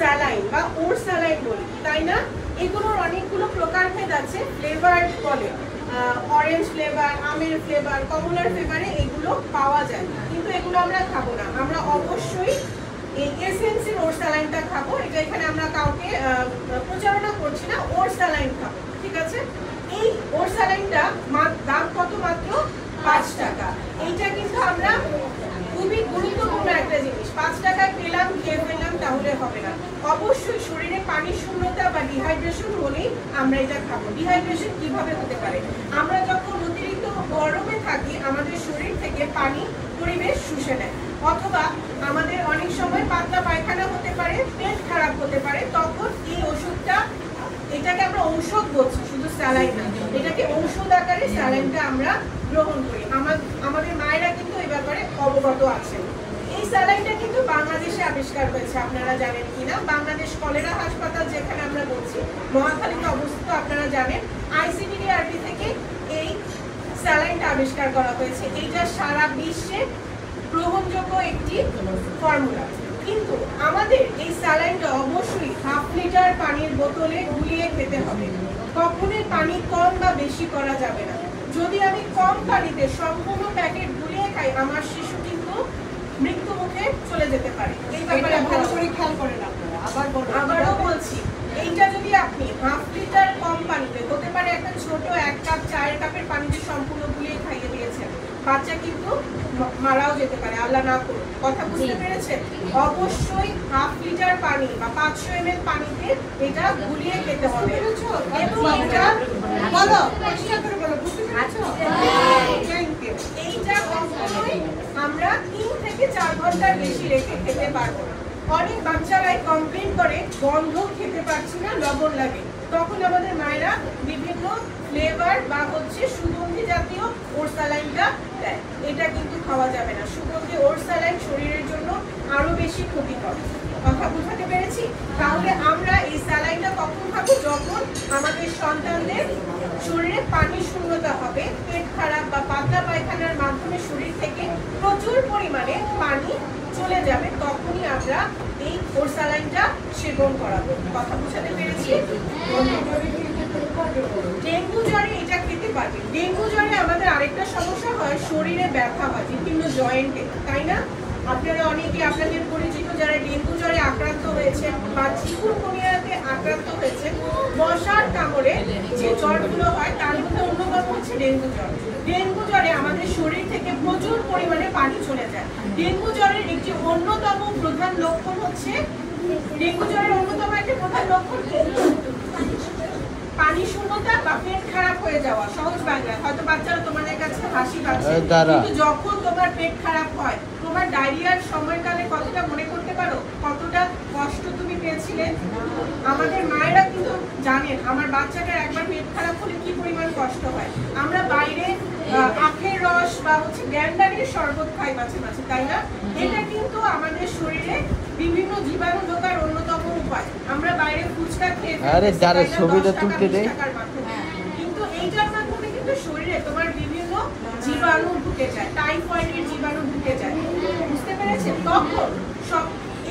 Saline বা ওর saline বলি, তাই না? এগুলোর অনেকগুলো প্রকারভেদ আছে। ফ্লেভার বলে, অরেঞ্জ ফ্লেভার, আমের ফ্লেভার, কমলার ফ্লেভারে এগুলো পাওয়া যায়, কিন্তু এগুলো আমরা খাবো না। আমরা অবশ্যই এই এসএনসির ওর স্যালাইনটা খাবো। এটা এখানে আমরা কাউকে প্রচারণা করছি না, ওর স্যালাইন খাবো, ঠিক আছে? এই ওর স্যালাইনটা দাম কত? মাত্র 5 টাকা। এইটা কিন্তু আমরা খুবই গুরুত্বপূর্ণ একটা জিনিস, 5 টাকায় পেলাম, খেয়ে ফেললাম তাহলে হবে না। অবশ্যই শরীরে পানির শূন্যতা বা ডিহাইড্রেশন হলেই আমরা এটা খাবো। ডিহাইড্রেশন কিভাবে হতে পারে? আমরা যখন অতিরিক্ত গরমে থাকি আমাদের শরীর থেকে পানি পরিবেশ শুষে নেয়, অথবা আমাদের অনেক সময় পাতলা পায়খানা হতে পারে, পেট খারাপ হতে পারে, তখন এই ওষুধটা, এটাকে আমরা ঔষধ বলছি, শুধু স্যালাইন না, এটাকে ঔষধ আকারে স্যালাইনটা আমরা গ্রহণ করি। আমাদের মায়েরা কিন্তু এই ব্যাপারে অবগত আছেন। এই স্যালাইনটা কিন্তু বাংলাদেশে আবিষ্কার হয়েছে, আপনারা জানেন কিনা? বাংলাদেশ কলেরা হাসপাতাল, যেখানে আমরা বলছি, মহাখালীতে অবস্থিত, আপনারা জানেন। আইসিডিডিআরবি থেকে এই স্যালাইনটা আবিষ্কার করা হয়েছে। এইটা সারা বিশ্বে গ্রহণযোগ্য একটি ফর্মুলা। কিন্তু আমাদের এই স্যালাইনটা অবশ্যই 1/2 লিটার পানির বোতলে গুলিয়ে খেতে হবে। কখনোই পানি কম বা বেশি করা যাবে না। যদি আমি কম পানিতে সম্পূর্ণ প্যাকেট গুলিয়ে খাই, আমার শিশু কিন্তু মৃত্যু মুখে চলে যেতে পারে। এই ব্যাপারে ভালো করে খেয়াল করেন আপনারা। আবারও বলছি, এইটা যদি আপনি 1/2 লিটার কম পানিতে, হতে পারে একটা ছোট 1 কাপ চায়ের কাপের পানিতে সম্পূর্ণ গুলিয়ে খাইয়ে দিয়েছেন, বাচ্চা কিন্তু মারাও যেতে পারে, আল্লাহ না করুন। কথা বুঝতে পেরেছেন? অবশ্যই 1/2 লিটার পানি বা 500 ml পানিতে এটা গুলিয়ে খেতে হবে। এবং এটা বলো, এইটা কখনোই আমরা 3 থেকে 4 ঘন্টার বেশি রেখে খেতে পারবো না। অনেক বাচ্চারাই কমপ্লেন করে গন্ধ খেতে পারছি না, লবণ লাগে। তখন আমাদের মায়েরা বিভিন্ন ফ্লেভার বা সুগন্ধি জাতীয় ওর স্যালাইনটা দেয়। এটা কিন্তু খাওয়া যাবে না। সুগন্ধি ওর স্যালাইন শরীরের জন্য আরো বেশি ক্ষতিকর। কথা বুঝাতে পেরেছি? তাহলে আমরা এই স্যালাইনটা কখন খাবো? যখন আমাদের সন্তানদের শরীরে পানি শূন্যতা হবে, পেট খারাপ বা পাতলা পায়খানার মাধ্যমে শরীর থেকে প্রচুর পরিমাণে পানি চলে যাবে, তখনই আমরা এই ওর স্যালাইনটা সেবন করাবো। কথা বুঝাতে পেরেছি? ডেঙ্গু জ্বরে এটা খেতে পারবে। ডেঙ্গু জ্বরে আমাদের আরেকটা সমস্যা হয়, শরীরে ব্যথা হয় বিভিন্ন জয়েন্টে, তাই না? আপনারা অনেকে আপনাদের পরিচিত যারা ডেঙ্গু জ্বরে আক্রান্ত হয়েছে বা চিকুনগুনিয়াতে আক্রান্ত হয়েছে, মশার কামড়ে যে জ্বরগুলো হয় তার মধ্যে অন্যতম হচ্ছে ডেঙ্গু জ্বর। ডেঙ্গু জ্বরে আমাদের শরীর থেকে প্রচুর পরিমাণে পানি চলে যায়। ডেঙ্গু জ্বরের একটি অন্যতম প্রধান লক্ষণ হচ্ছে, ডেঙ্গু জ্বরের অন্যতম একটা প্রধান লক্ষণ পানি শূন্যতা বা পেট খারাপ হয়ে যাওয়া। সহজ বাংলায় হয়তো বাচ্চারা তোমাদের কাছে হাসি পাচ্ছে, কিন্তু যখন তোমার পেট খারাপ হয়, তোমার ডায়রিয়ার সময়কালে কতটা মনে করতে পারো কতটা কষ্ট তুমি পেয়েছিলে? আমাদের মায়েরা কিন্তু জানেন আমার বাচ্চাটার একবার পেট খারাপ হলে কি পরিমাণ কষ্ট হয়। আমরা বাইরে আখের রস বা গ্যান্ডারির শরবত খাই মাঝে মাঝে, তাই না? এটা কিন্তু আমাদের শরীরে বিভিন্ন জীবাণু ঢোকার অন্যতম উপায়। আমরা বাইরে ফুচকা খেয়ে কিন্তু এইটার মাধ্যমে কিন্তু শরীরে তোমার বিভিন্ন জীবাণু ঢুকে যায়, টাইফয়েডের জীবাণু ঢুকে যায়। বুঝতে পেরেছেন? তখন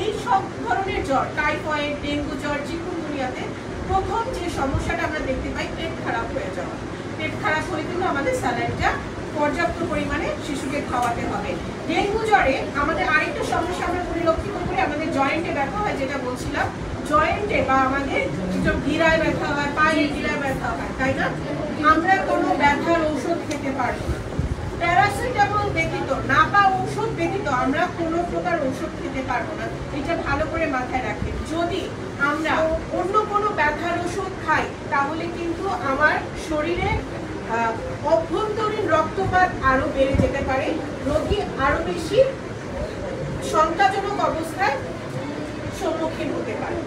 এই সব ধরনের জ্বর, টাইফয়েড, ডেঙ্গু জ্বর, চিকুনগুনিয়াতে প্রথম যে সমস্যাটা আমরা দেখতে পাই, পেট খারাপ হয়ে যাওয়া। পেট খারাপ হলে কিন্তু আমাদের স্যালাইনটা পর্যাপ্ত পরিমাণে শিশুকে খাওয়াতে হবে। ডেঙ্গু জ্বরে আমাদের আরেকটা সমস্যা আমরা পরিলক্ষিত করি, আমাদের জয়েন্টে ব্যথা হয়, যেটা বলছিলাম, জয়েন্টে বা আমাদের গিরায় ব্যথা হয়, পায়ের গিরায় ব্যথা হয়, তাই না? আমরা কোনো ব্যথার ঔষধ খেতে পারবো না। প্যারাসিটামল ব্যতীত, নাপা ঔষধ ব্যতীত আমরা কোনো প্রকার ঔষধ খেতে পারবো না। এটা ভালো করে মাথায় রাখেন। যদি আমরা অন্য কোনো ব্যথার ওষুধ খাই, তাহলে কিন্তু আমার শরীরে অভ্যন্তরীণ রক্তপাত আরো বেড়ে যেতে পারে, রোগী আরো বেশি শঙ্কাজনক অবস্থায় সম্মুখীন হতে পারে।